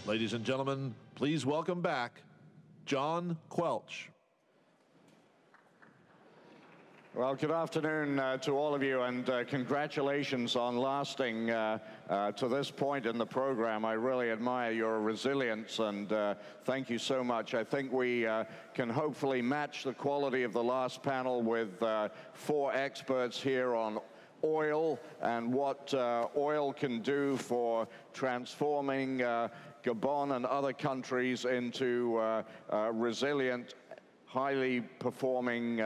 Ladies and gentlemen, please welcome back John Quelch. Well, good afternoon to all of you, and congratulations on lasting to this point in the program. I really admire your resilience, and thank you so much. I think we can hopefully match the quality of the last panel with 4 experts here on oil and what oil can do for transforming Gabon and other countries into resilient, highly performing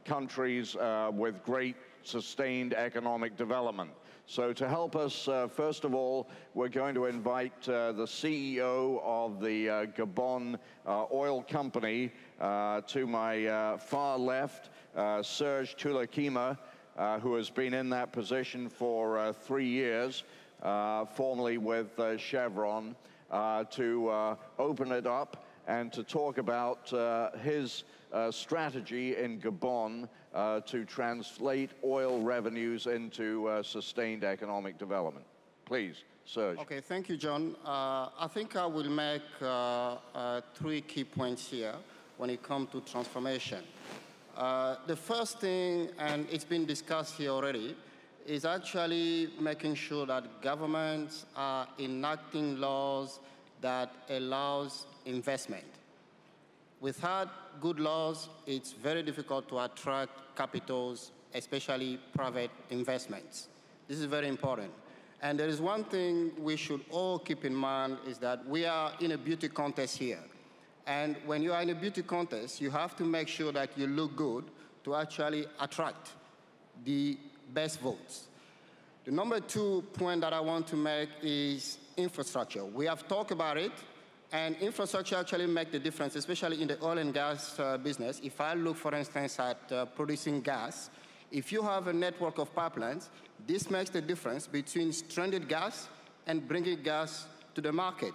countries with great sustained economic development. So to help us, first of all, we're going to invite the CEO of the Gabon oil company to my far left, Serge Toulekima, who has been in that position for 3 years, formerly with Chevron, to open it up and to talk about his strategy in Gabon to translate oil revenues into sustained economic development. Please, Serge. Okay, thank you, John. I think I will make 3 key points here when it comes to transformation. The first thing, and it's been discussed here already, is actually making sure that governments are enacting laws that allows investment. Without good laws, it's very difficult to attract capitals, especially private investments. This is very important. And there is one thing we should all keep in mind is that we are in a beauty contest here. And when you are in a beauty contest, you have to make sure that you look good to actually attract the best votes. The number 2 point that I want to make is infrastructure. We have talked about it, and infrastructure actually makes the difference, especially in the oil and gas business. If I look, for instance, at producing gas, if you have a network of pipelines, this makes the difference between stranded gas and bringing gas to the market.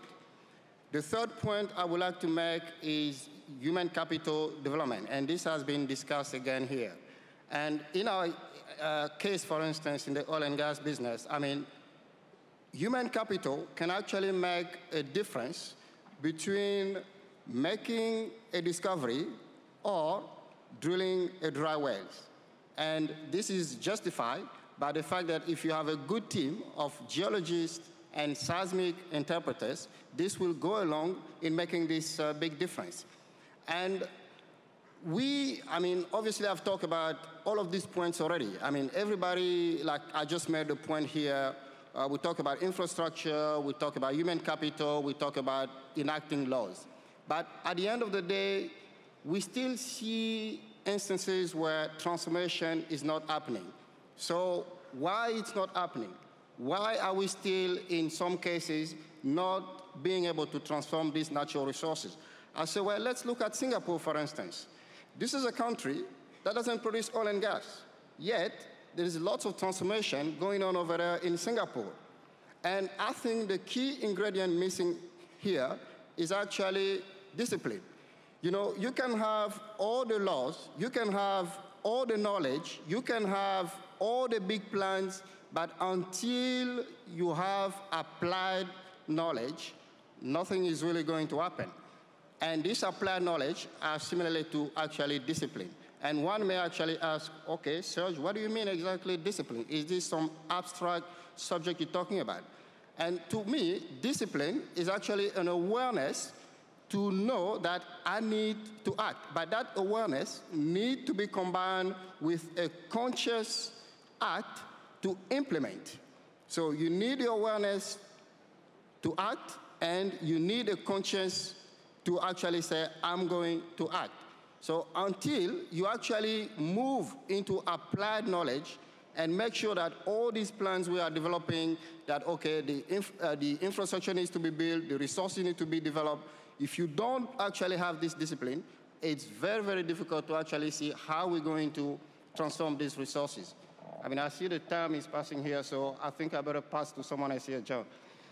The third point I would like to make is human capital development, and this has been discussed again here. And in our case, for instance, in the oil and gas business, I mean, human capital can actually make a difference between making a discovery or drilling a dry well. And this is justified by the fact that if you have a good team of geologists and seismic interpreters, this will go along in making this big difference. And I mean, obviously I've talked about all of these points already. I mean, everybody, like I just made the point here, we talk about infrastructure, we talk about human capital, we talk about enacting laws. But at the end of the day, we still see instances where transformation is not happening. So why it's not happening? Why are we still, in some cases, not being able to transform these natural resources? I say, well, let's look at Singapore, for instance. This is a country that doesn't produce oil and gas, yet there is lots of transformation going on over there in Singapore. And I think the key ingredient missing here is actually discipline. You know, you can have all the laws, you can have all the knowledge, you can have all the big plans, but until you have applied knowledge, nothing is really going to happen. And this applied knowledge are similarly to actually discipline. And one may actually ask, okay, Serge, what do you mean exactly discipline? Is this some abstract subject you're talking about? And to me, discipline is actually an awareness to know that I need to act. But that awareness needs to be combined with a conscious act to implement. So you need the awareness to act, and you need a conscience to actually say, I'm going to act. So until you actually move into applied knowledge and make sure that all these plans we are developing, that, okay, the infrastructure needs to be built, the resources need to be developed. If you don't actually have this discipline, it's very, very difficult to actually see how we're going to transform these resources. I mean, I see the time is passing here, so I think I better pass to someone else here, John.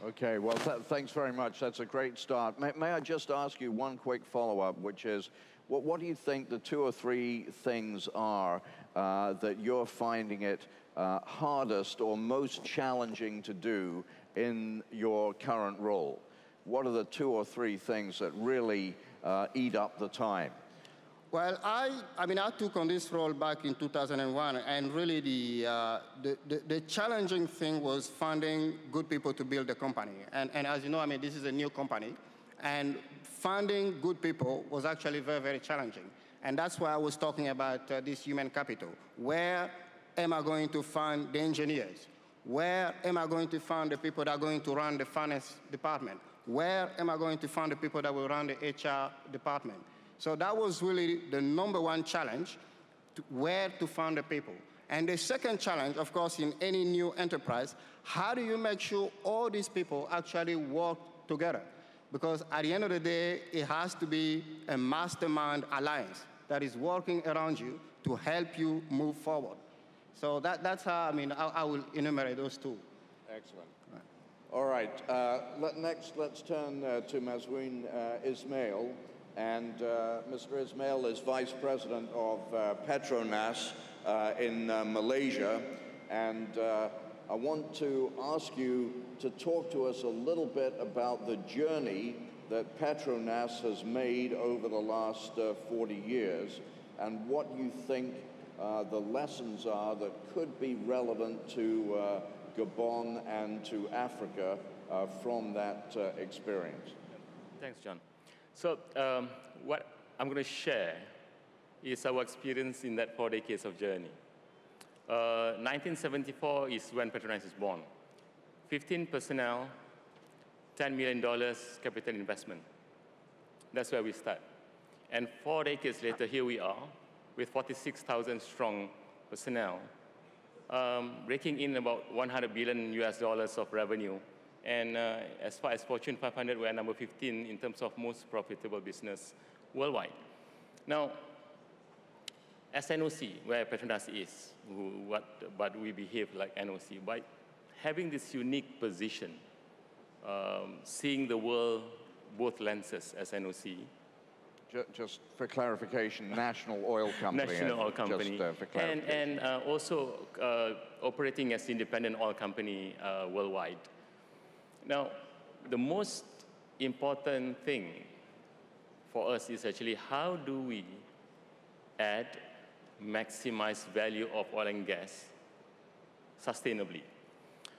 Okay, well, thanks very much. That's a great start. May I just ask you one quick follow-up, which is, what do you think the 2 or 3 things are that you're finding it hardest or most challenging to do in your current role? what are the 2 or 3 things that really eat up the time? Well, I mean, I took on this role back in 2001, and really the challenging thing was finding good people to build the company. And as you know, I mean, this is a new company, and finding good people was actually very, very challenging. And that's why I was talking about this human capital. Where am I going to find the engineers? Where am I going to find the people that are going to run the finance department? Where am I going to find the people that will run the HR department? So that was really the #1 challenge, where to find the people. And the second challenge, of course, in any new enterprise, how do you make sure all these people actually work together? Because at the end of the day, it has to be a mastermind alliance that is working around you to help you move forward. So that's how, I mean, I will enumerate those 2. Excellent. All right. Next, let's turn to Mazuin Ismail. And Mr. Ismail is Vice President of Petronas in Malaysia. And I want to ask you to talk to us a little bit about the journey that Petronas has made over the last 40 years and what you think the lessons are that could be relevant to Gabon and to Africa from that experience. Thanks, John. So what I'm going to share is our experience in that 4 decades of journey. 1974 is when Petronas is born. 15 personnel, $10 million capital investment. That's where we start. And 4 decades later, here we are with 46,000 strong personnel, raking in about $100 billion of revenue. And as far as Fortune 500, we're number 15 in terms of most profitable business worldwide. Now, as NOC, where Petronas is, but we behave like NOC, by having this unique position, seeing the world both lenses as NOC. Just for clarification, national oil company. National oil company. Just for clarification. And also operating as independent oil company worldwide. Now, the most important thing for us is actually how do we add, maximize value of oil and gas sustainably.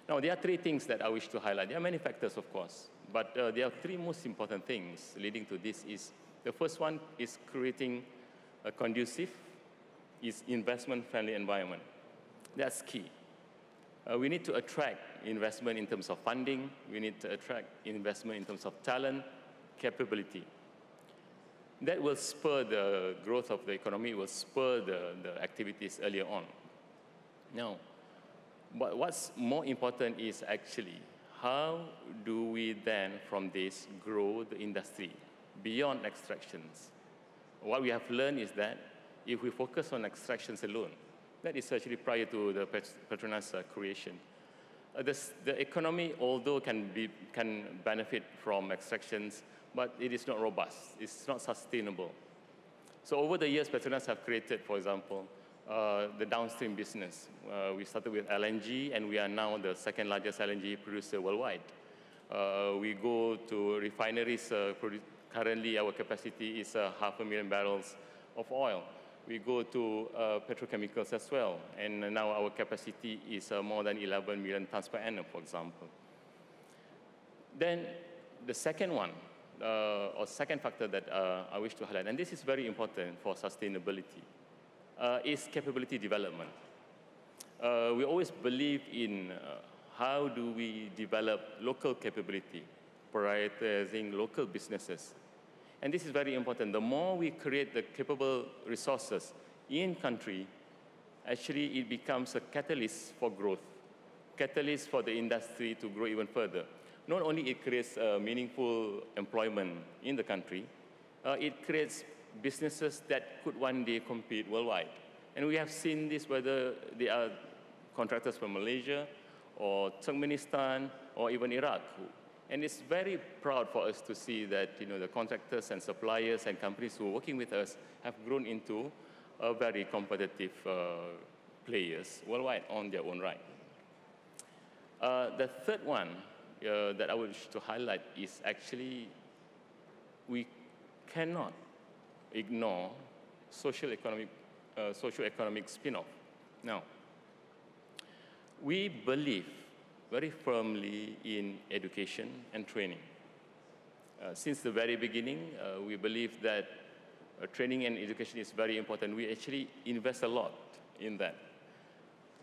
Now, there are 3 things that I wish to highlight. There are many factors, of course, but there are 3 most important things leading to this. The first one is creating a conducive, investment-friendly environment. That's key. We need to attract investment in terms of funding. We need to attract investment in terms of talent, capability. That will spur the growth of the economy, will spur the activities earlier on. Now, but what's more important is actually how do we then from this grow the industry beyond extractions? What we have learned is that if we focus on extractions alone, that is actually prior to the Petronas creation. The economy, although can benefit from extractions, but it is not robust. It's not sustainable. So over the years, Petronas have created, for example, the downstream business. We started with LNG, and we are now the 2nd largest LNG producer worldwide. We go to refineries. Currently, our capacity is 500,000 barrels of oil. We go to petrochemicals as well, and now our capacity is more than 11 million tons per annum, for example. Then the second one, or second factor that I wish to highlight, and this is very important for sustainability, is capability development. We always believe in how do we develop local capability, prioritizing local businesses. And this is very important. The more we create the capable resources in country, actually it becomes a catalyst for growth, catalyst for the industry to grow even further. Not only it creates meaningful employment in the country, it creates businesses that could one day compete worldwide. And we have seen this whether they are contractors from Malaysia or Turkmenistan or even Iraq. And it's very proud for us to see that the contractors and suppliers and companies who are working with us have grown into very competitive players worldwide on their own right. The third one that I wish to highlight is actually we cannot ignore socio-economic spin-off. Now, we believe very firmly in education and training. Since the very beginning, we believe that training and education is very important. We actually invest a lot in that.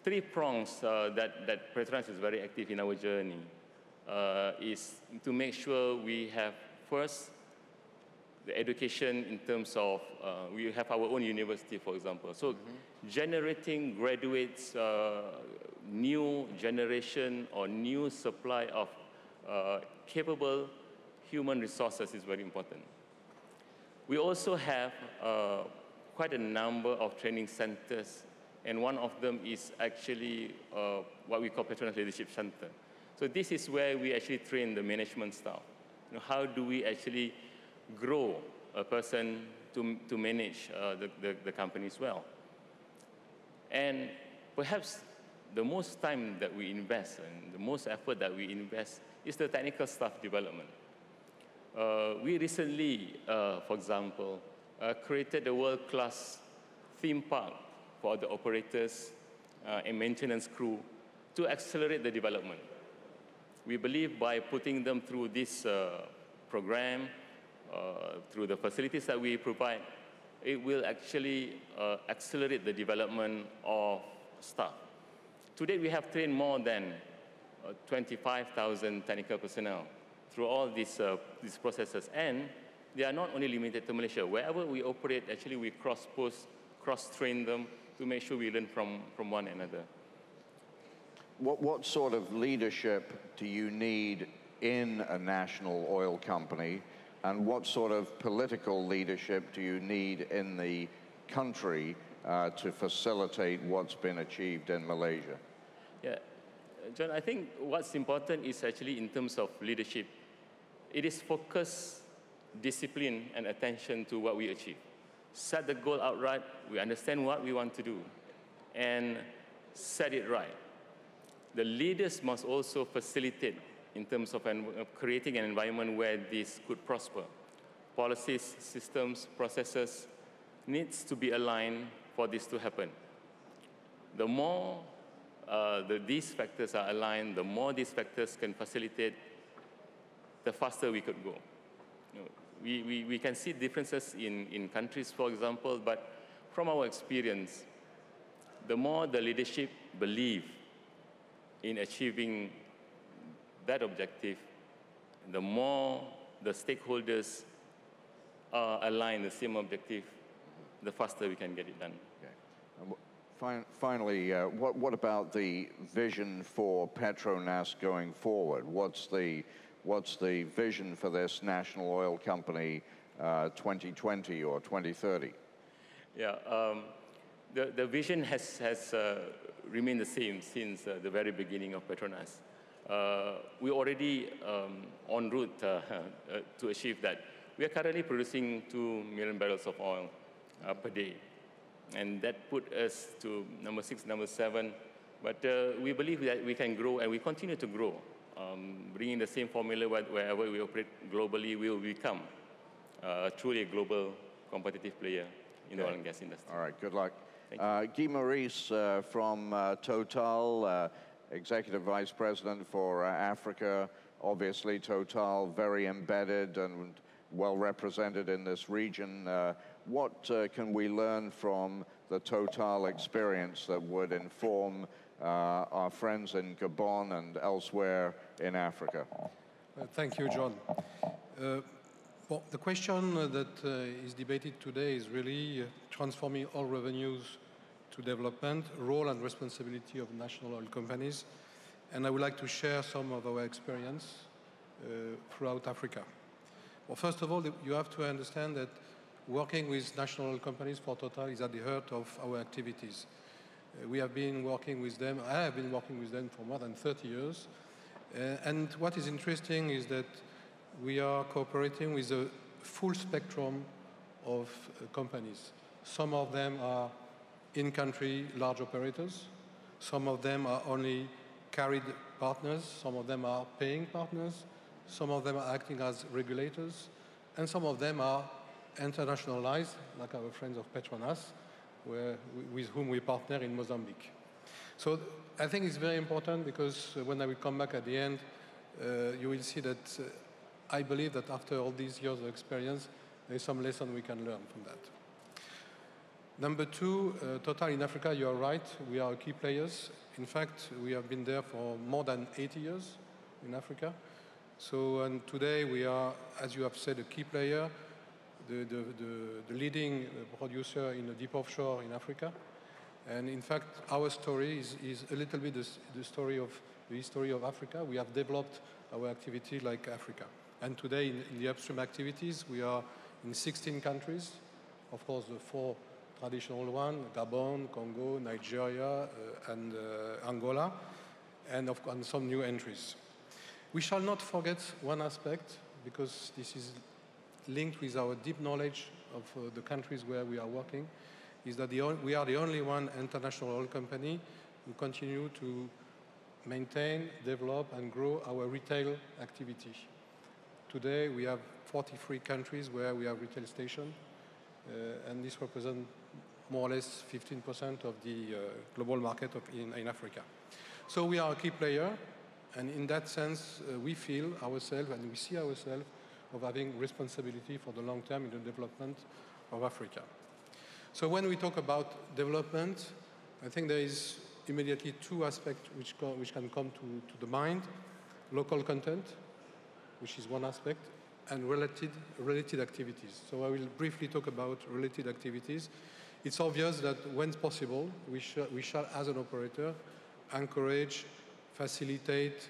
Three prongs that Petronas is very active in our journey is to make sure we have, first, the education in terms of, we have our own university, for example. So generating graduates, new generation or new supply of capable human resources is very important. We also have quite a number of training centers, and one of them is actually what we call Petronas Leadership Center. So this is where we actually train the management staff. You know, how do we actually grow a person to manage the company as well? And perhaps the most time that we invest and the most effort that we invest is the technical staff development. We recently, for example, created a world-class theme park for the operators and maintenance crew to accelerate the development. We believe by putting them through this program, through the facilities that we provide, it will actually accelerate the development of staff. Today, we have trained more than 25,000 technical personnel through all these processes. And they are not only limited to Malaysia. Wherever we operate, actually, we cross-train them to make sure we learn from one another. What sort of leadership do you need in a national oil company? And what sort of political leadership do you need in the country to facilitate what's been achieved in Malaysia? Yeah, John, I think what's important is actually in terms of leadership. It is focus, discipline, and attention to what we achieve. Set the goal outright, we understand what we want to do, and set it right. The leaders must also facilitate in terms of creating an environment where this could prosper. Policies, systems, processes needs to be aligned for this to happen. The more these factors are aligned, the more these factors can facilitate, the faster we could go. You know, we can see differences in countries, for example, but from our experience, the more the leadership believe in achieving that objective, the more the stakeholders are aligned the same objective, the faster we can get it done. Okay. Finally, what about the vision for Petronas going forward? What's the vision for this national oil company 2020 or 2030? Yeah, the vision has remained the same since the very beginning of Petronas. We're already en route to achieve that. We are currently producing 2 million barrels of oil per day. And that put us to number 6, number 7. But we believe that we can grow, and we continue to grow. Bringing the same formula wherever we operate globally, we will become truly a global competitive player in the oil and gas industry. All right, good luck. Guy Maurice from Total, Executive Vice President for Africa. Obviously, Total very embedded and well represented in this region. What can we learn from the Total experience that would inform our friends in Gabon and elsewhere in Africa? Thank you, John. Well, the question that is debated today is really transforming oil revenues to development, role and responsibility of national oil companies. And I would like to share some of our experience throughout Africa. Well, first of all, you have to understand that working with national oil companies for Total is at the heart of our activities. We have been working with them, I have been working with them for more than 30 years. And what is interesting is that we are cooperating with a full spectrum of companies. Some of them are in-country large operators. Some of them are only carried partners, some of them are paying partners, some of them are acting as regulators, and some of them are internationalized, like our friends of Petronas, with whom we partner in Mozambique. So I think it's very important because when I will come back at the end, you will see that I believe that after all these years of experience, there is some lesson we can learn from that. Number two, Total in Africa, you are right, we are key players. In fact, we have been there for more than 80 years in Africa. So, and today we are, as you have said, a key player, the leading producer in the deep offshore in Africa. And in fact, our story is a little bit the history of Africa. We have developed our activity like Africa. And today in the upstream activities, we are in 16 countries. Of course, the 4 traditional ones, Gabon, Congo, Nigeria, and Angola, and some new entries. We shall not forget one aspect, because this is linked with our deep knowledge of the countries where we are working, is that we are the only one international oil company who continue to maintain, develop, and grow our retail activity. Today, we have 43 countries where we have retail stations, and this represents more or less 15% of the global market in Africa. So we are a key player, and in that sense, we feel ourselves and we see ourselves of having responsibility for the long term in the development of Africa. So when we talk about development, I think there is immediately 2 aspects which can come to the mind. Local content, which is one aspect, and related activities. So I will briefly talk about related activities. It's obvious that when possible, we shall, as an operator, encourage, facilitate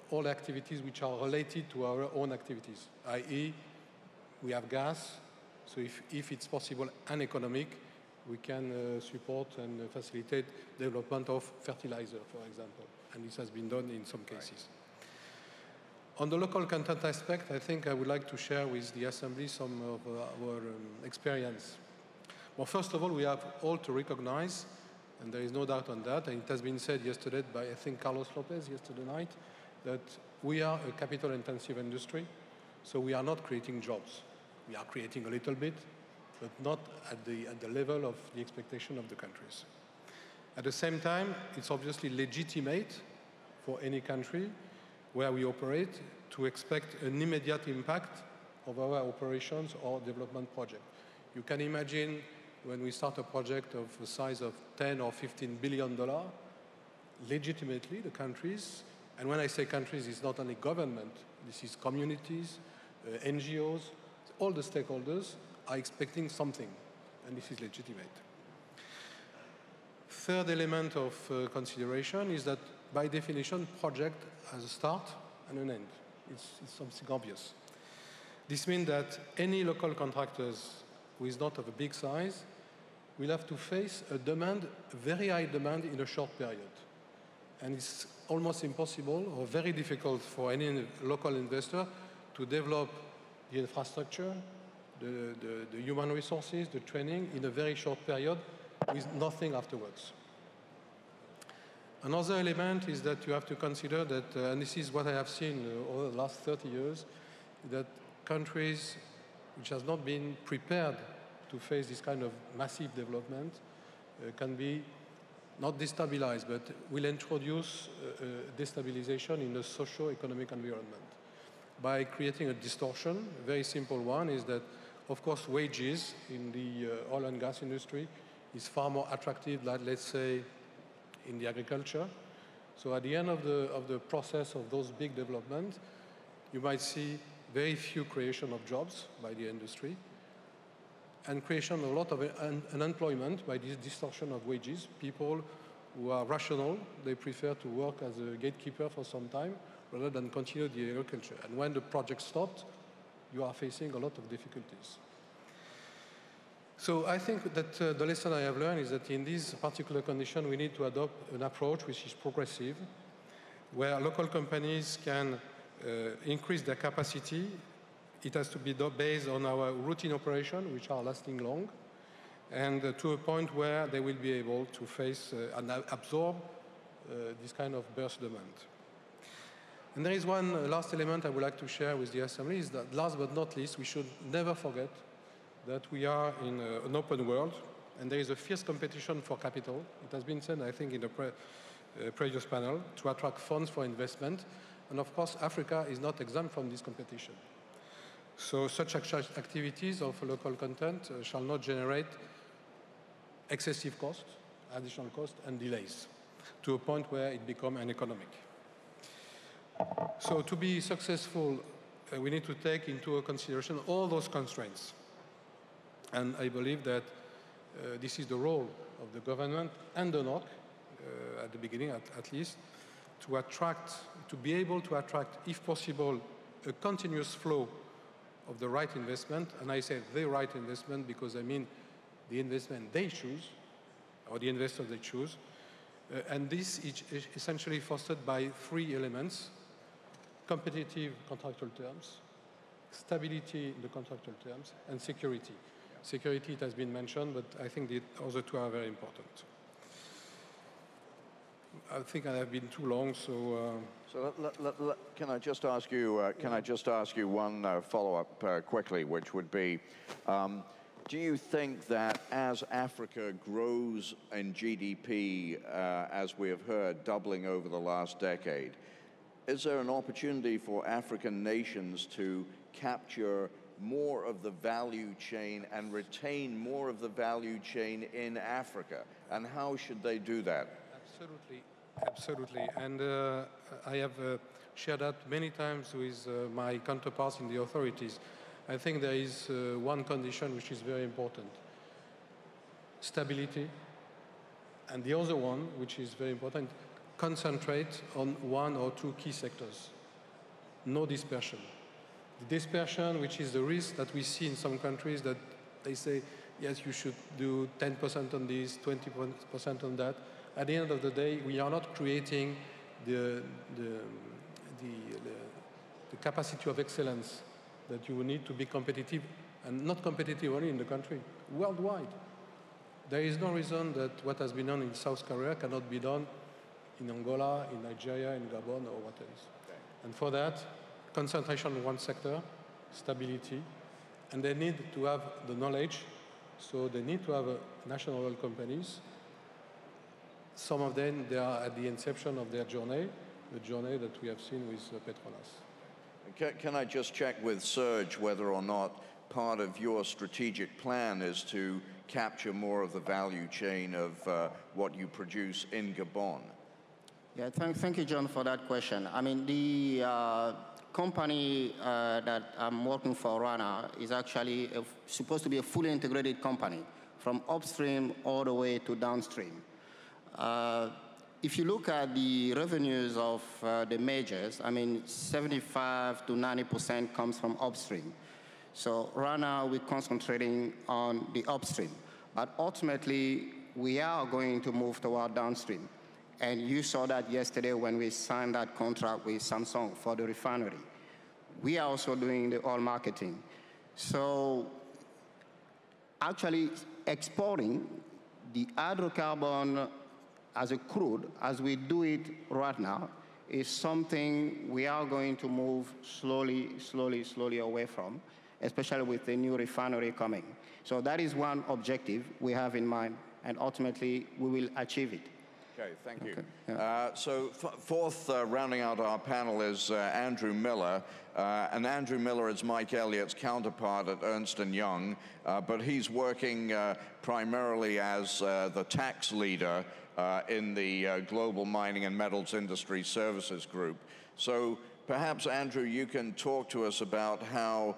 all activities which are related to our own activities, i.e. we have gas, so if it's possible and economic, we can support and facilitate development of fertilizer, for example, and this has been done in some cases. On the local content aspect, I think I would like to share with the Assembly some of our experience. Well, first of all, we have all to recognize, and there is no doubt on that, and it has been said yesterday by, I think, Carlos Lopez yesterday night, that we are a capital-intensive industry, so we are not creating jobs. We are creating a little bit, but not at the level of the expectation of the countries. At the same time, it's obviously legitimate for any country where we operate to expect an immediate impact of our operations or development project. You can imagine when we start a project of the size of $10 or $15 billion, legitimately the countries, and when I say countries, it's not only government, this is communities, NGOs, all the stakeholders are expecting something, and this is legitimate. Third element of consideration is that by definition, project has a start and an end. It's something obvious. This means that any local contractors who is not of a big size will have to face a demand, a very high demand in a short period. And it's almost impossible or very difficult for any local investor to develop the infrastructure, the human resources, the training in a very short period with nothing afterwards. Another element is that you have to consider that, and this is what I have seen over the last 30 years, that countries which have not been prepared to face this kind of massive development can be not destabilized, but will introduce destabilization in the socio-economic environment by creating a distortion. A very simple one is that, of course, wages in the oil and gas industry is far more attractive than, let's say, in the agriculture. So at the end of the process of those big developments, you might see very few creation of jobs by the industry and creation of a lot of unemployment by this distortion of wages. People who are rational, they prefer to work as a gatekeeper for some time rather than continue the agriculture. And when the project stopped, you are facing a lot of difficulties. So I think that the lesson I have learned is that in this particular condition, we need to adopt an approach which is progressive, where local companies can increase their capacity. It has to be based on our routine operation, which are lasting long, and to a point where they will be able to face and absorb this kind of burst demand. And there is one last element I would like to share with the Assembly, is that last but not least, we should never forget that we are in an open world, and there is a fierce competition for capital. It has been said, I think, in the previous panel, to attract funds for investment. And of course, Africa is not exempt from this competition. So such activities of local content shall not generate excessive costs, additional costs, and delays, to a point where it becomes uneconomic. So to be successful, we need to take into consideration all those constraints. And I believe that this is the role of the government and the NOC, at the beginning at least, to be able to attract, if possible, a continuous flow of the right investment. And I say the right investment because I mean the investment they choose, or the investors they choose. And this is essentially fostered by three elements: competitive contractual terms, stability in the contractual terms, and security. Security, it has been mentioned, but I think the other two are very important. I think I have been too long, so. Can I just ask you? Can I just ask you one follow-up quickly, which would be, do you think that as Africa grows in GDP, as we have heard, doubling over the last decade, is there an opportunity for African nations to capture more of the value chain and retain more of the value chain in Africa? And how should they do that? Absolutely, absolutely. And I have shared that many times with my counterparts in the authorities. I think there is one condition which is very important: stability. And the other one, which is very important, concentrate on one or two key sectors. No dispersion. The dispersion, which is the risk that we see in some countries, that they say, yes, you should do 10% on this, 20% on that. At the end of the day, we are not creating the capacity of excellence that you need to be competitive, and not competitive only in the country, worldwide. There is no reason that what has been done in South Korea cannot be done in Angola, in Nigeria, in Gabon, or what else. Okay. And for that, concentration on one sector, stability, and they need to have the knowledge, so they need to have national oil companies. Some of them, they are at the inception of their journey, the journey that we have seen with Petronas. Can I just check with Serge whether or not part of your strategic plan is to capture more of the value chain of what you produce in Gabon? Yeah, thank you, John, for that question. I mean, the company that I'm working for, Rana, is actually supposed to be a fully integrated company, from upstream all the way to downstream. If you look at the revenues of the majors, I mean, 75 to 90% comes from upstream. So right now, we're concentrating on the upstream. But ultimately, we are going to move toward downstream. And you saw that yesterday when we signed that contract with Samsung for the refinery. We are also doing the oil marketing. So actually exporting the hydrocarbon as a crude, as we do it right now, is something we are going to move slowly away from, especially with the new refinery coming. So that is one objective we have in mind, and ultimately we will achieve it. Okay, thank you. Okay, yeah. So fourth, rounding out our panel, is Andrew Miller. And Andrew Miller is Mike Elliott's counterpart at Ernst & Young, but he's working primarily as the tax leader in the Global Mining and Metals Industry Services Group. So perhaps, Andrew, you can talk to us about how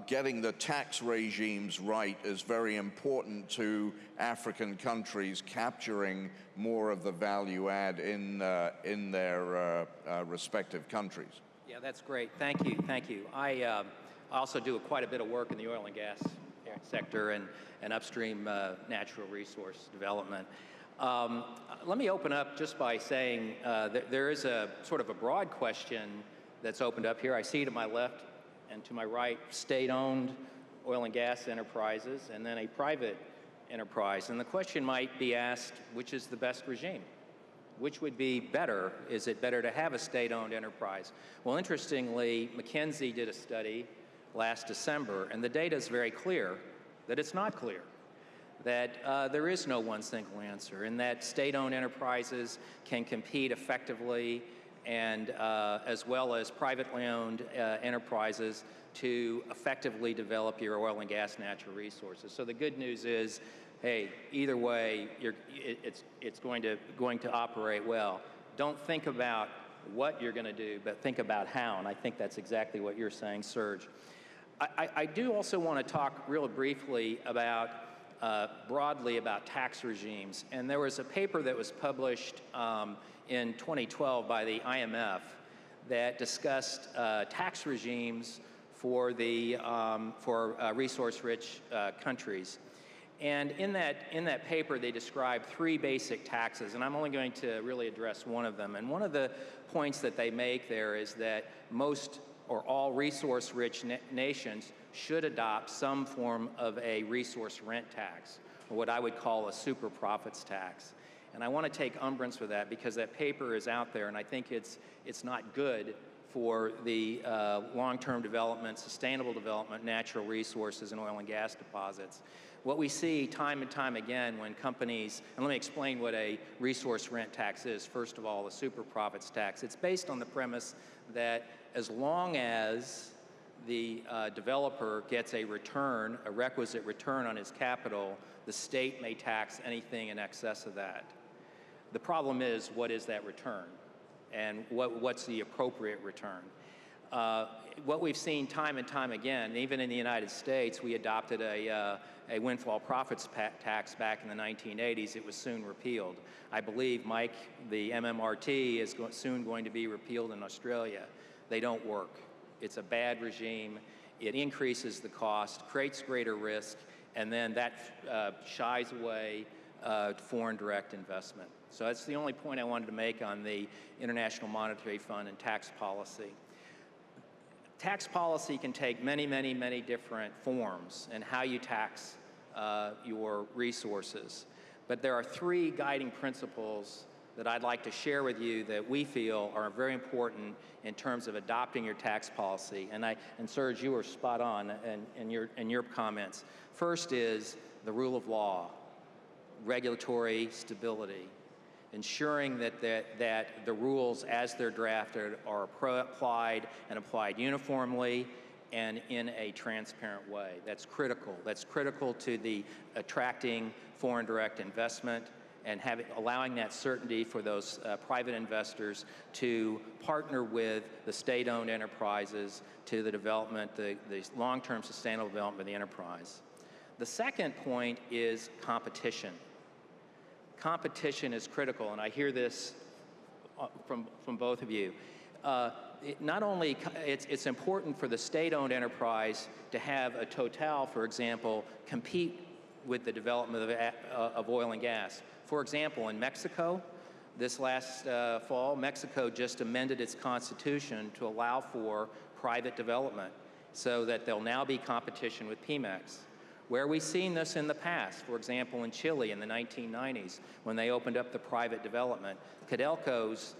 getting the tax regimes right is very important to African countries capturing more of the value add in their respective countries. Yeah, that's great. Thank you. Thank you. I also do quite a bit of work in the oil and gas sector and upstream natural resource development. Let me open up just by saying that there is a sort of a broad question that's opened up here. I see to my left and to my right, state-owned oil and gas enterprises, and then a private enterprise. And the question might be asked, which is the best regime? Which would be better? Is it better to have a state-owned enterprise? Well, interestingly, McKinsey did a study last December, and the data is very clear that it's not clear, that there is no one single answer, and that state-owned enterprises can compete effectively, and as well as privately owned enterprises to effectively develop your oil and gas natural resources. So the good news is, hey, either way, it's going to operate well. Don't think about what you're going to do, but think about how, and I think that's exactly what you're saying, Serge. I do also want to talk real briefly about, broadly about tax regimes, and there was a paper that was published in 2012 by the IMF that discussed tax regimes for the resource-rich countries. And in that paper, they described 3 basic taxes, and I'm only going to really address one of them. And one of the points that they make there is that most or all resource-rich nations should adopt some form of a resource rent tax, or what I would call a super profits tax. And I want to take umbrance with that because that paper is out there, and I think it's not good for the long-term development, sustainable development, natural resources, and oil and gas deposits. What we see time and time again when companies, and let me explain what a resource rent tax is. First of all, a super profits tax. It's based on the premise that as long as the developer gets a return, a requisite return on his capital, the state may tax anything in excess of that. The problem is, what is that return? And what's the appropriate return? What we've seen time and time again, even in the United States, we adopted a windfall profits tax back in the 1980s. It was soon repealed. I believe, Mike, the MMRT is soon going to be repealed in Australia. They don't work. It's a bad regime. It increases the cost, creates greater risk, and then that shies away foreign direct investment. So that's the only point I wanted to make on the International Monetary Fund and tax policy. Tax policy can take many, many, many different forms in how you tax your resources. But there are 3 guiding principles that I'd like to share with you that we feel are very important in terms of adopting your tax policy. And Serge, you were spot on in your comments. First is the rule of law, regulatory stability, ensuring that the rules as they're drafted are applied uniformly and in a transparent way. That's critical. That's critical to the attracting foreign direct investment and allowing that certainty for those private investors to partner with the state-owned enterprises to the development, the long-term sustainable development of the enterprise. The second point is competition. Competition is critical, and I hear this from both of you. Not only it's important for the state-owned enterprise to have a Total, for example, compete with the development of oil and gas. For example, in Mexico, this last fall, Mexico just amended its constitution to allow for private development so that there'll now be competition with Pemex. Where we've seen this in the past, for example, in Chile in the 1990s, when they opened up the private development, Codelco's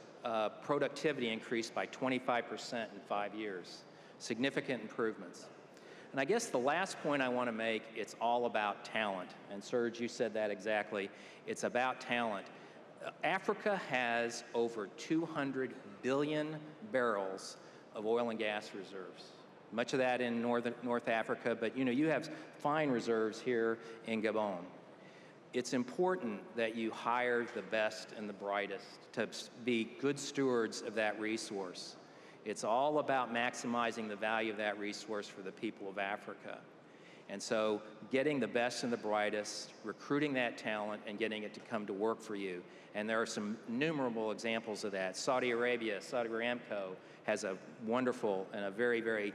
productivity increased by 25% in 5 years. Significant improvements. And I guess the last point I want to make, it's all about talent. And Serge, you said that exactly. It's about talent. Africa has over 200 billion barrels of oil and gas reserves. Much of that in North Africa, but you have fine reserves here in Gabon. It's important that you hire the best and the brightest to be good stewards of that resource. It's all about maximizing the value of that resource for the people of Africa. And so getting the best and the brightest, recruiting that talent, and getting it to come to work for you. And there are some innumerable examples of that. Saudi Arabia, Saudi Aramco, has a wonderful and a very, very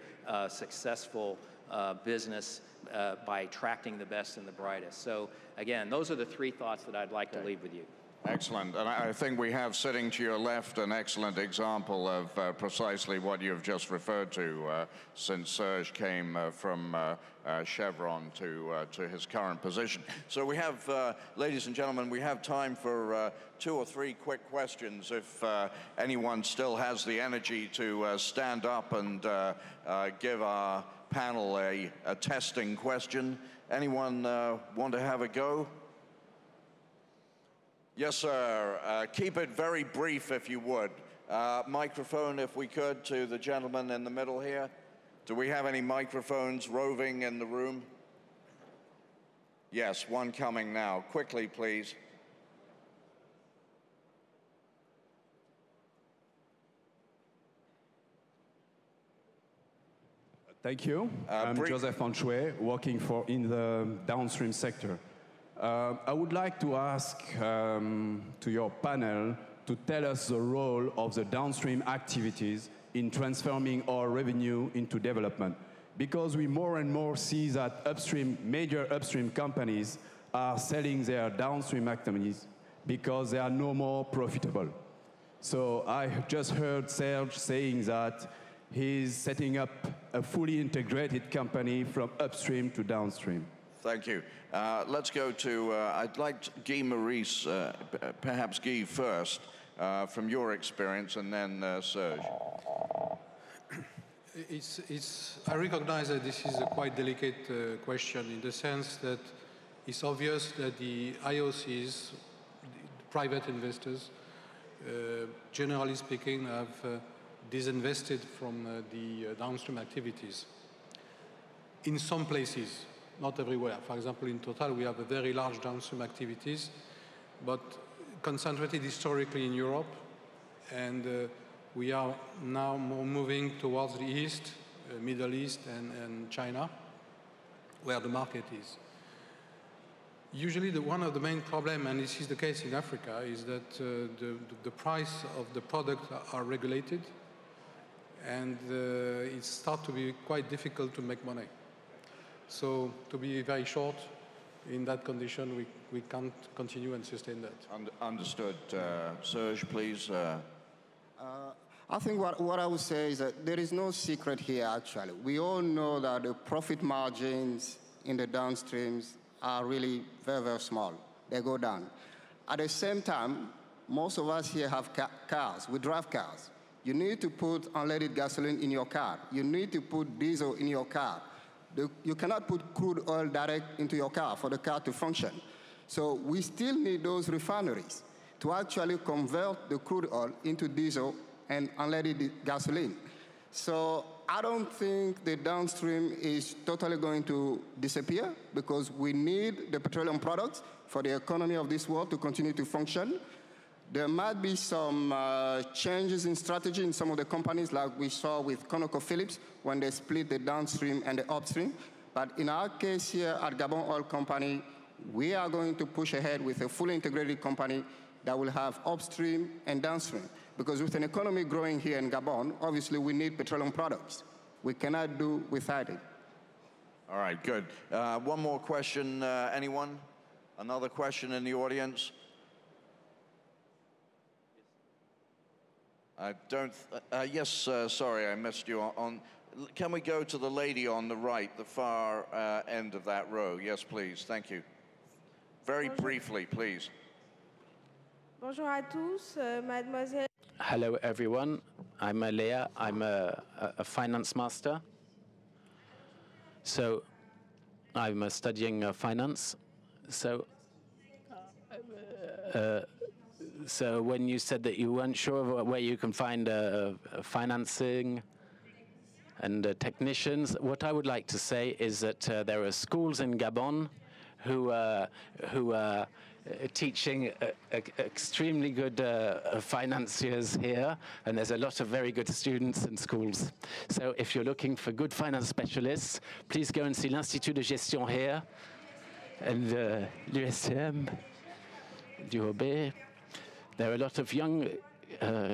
successful business by attracting the best and the brightest. So again, those are the 3 thoughts that I'd like to leave with you. Excellent. And I think we have sitting to your left an excellent example of precisely what you've just referred to since Serge came from Chevron to his current position. So we have, ladies and gentlemen, we have time for 2 or 3 quick questions if anyone still has the energy to stand up and give our panel a testing question. Anyone want to have a go? Yes, sir. Keep it very brief, if you would. Microphone, if we could, to the gentleman in the middle here. Do we have any microphones roving in the room? Yes, one coming now. Quickly, please. Thank you. I'm Joseph Anchouet, working in the downstream sector. I would like to ask to your panel to tell us the role of the downstream activities in transforming our revenue into development. Because we more and more see that major upstream companies are selling their downstream activities because they are no more profitable. So I just heard Serge saying that he's setting up a fully integrated company from upstream to downstream. Thank you. Let's go to, I'd like Guy Maurice, perhaps Guy first, from your experience, and then Serge. I recognize that this is a quite delicate question in the sense that it's obvious that the IOCs, the private investors, generally speaking, have disinvested from the downstream activities. In some places, not everywhere. For example, in Total, we have a very large downstream activities, but concentrated historically in Europe, and we are now more moving towards the East, Middle East, and China, where the market is. Usually, one of the main problems, and this is the case in Africa, is that the price of the product are regulated, and it starts to be quite difficult to make money. So, to be very short, in that condition, we can't continue and sustain that. Understood. Serge, please. I think what I would say is that there is no secret here, actually. We all know that the profit margins in the downstreams are really very, very small. They go down. At the same time, most of us here have cars. We drive cars. You need to put unleaded gasoline in your car. You need to put diesel in your car. You cannot put crude oil direct into your car for the car to function. So we still need those refineries to actually convert the crude oil into diesel and unleaded gasoline. So I don't think the downstream is totally going to disappear because we need the petroleum products for the economy of this world to continue to function. There might be some changes in strategy in some of the companies like we saw with ConocoPhillips when they split the downstream and the upstream. But in our case here at Gabon Oil Company, we are going to push ahead with a fully integrated company that will have upstream and downstream. Because with an economy growing here in Gabon, obviously we need petroleum products. We cannot do without it. All right, good. One more question, anyone? Another question in the audience? I don't, yes, sorry, I missed you on. Can we go to the lady on the right, the far end of that row? Yes, please, thank you. Very briefly, please. Bonjour à tous, mademoiselle. Hello, everyone. I'm Leah. I'm a finance master. So I'm studying finance. So when you said that you weren't sure of where you can find financing and technicians, what I would like to say is that there are schools in Gabon who are teaching extremely good financiers here, and there's a lot of very good students in schools. So if you're looking for good finance specialists, please go and see l'Institut de Gestion here, and l'USM, l'UOB. There are a lot of young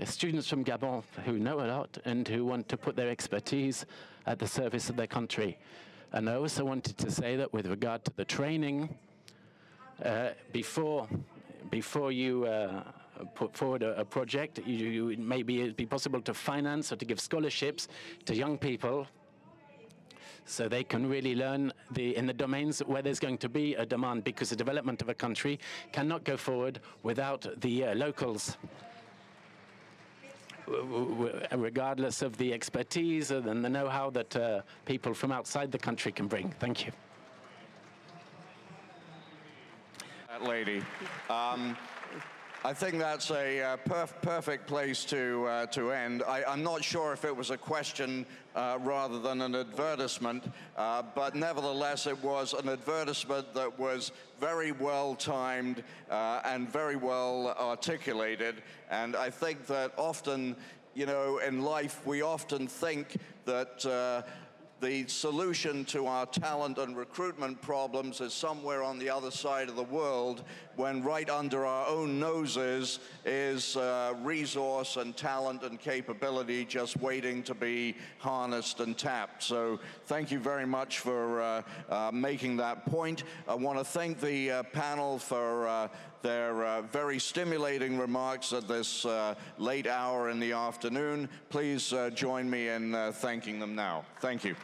students from Gabon who know a lot and who want to put their expertise at the service of their country. And I also wanted to say that with regard to the training, before before you put forward a project, maybe it'd be possible to finance or to give scholarships to young people so they can really learn in the domains where there's going to be a demand, because the development of a country cannot go forward without the locals, regardless of the expertise and the know-how that people from outside the country can bring. Thank you. That lady. I think that's a perfect place to end. I'm not sure if it was a question rather than an advertisement, but nevertheless it was an advertisement that was very well timed and very well articulated. And I think that often, you know, in life we often think that the solution to our talent and recruitment problems is somewhere on the other side of the world, when right under our own noses is resource and talent and capability just waiting to be harnessed and tapped. So thank you very much for making that point. I want to thank the panel for their very stimulating remarks at this late hour in the afternoon. Please join me in thanking them now. Thank you.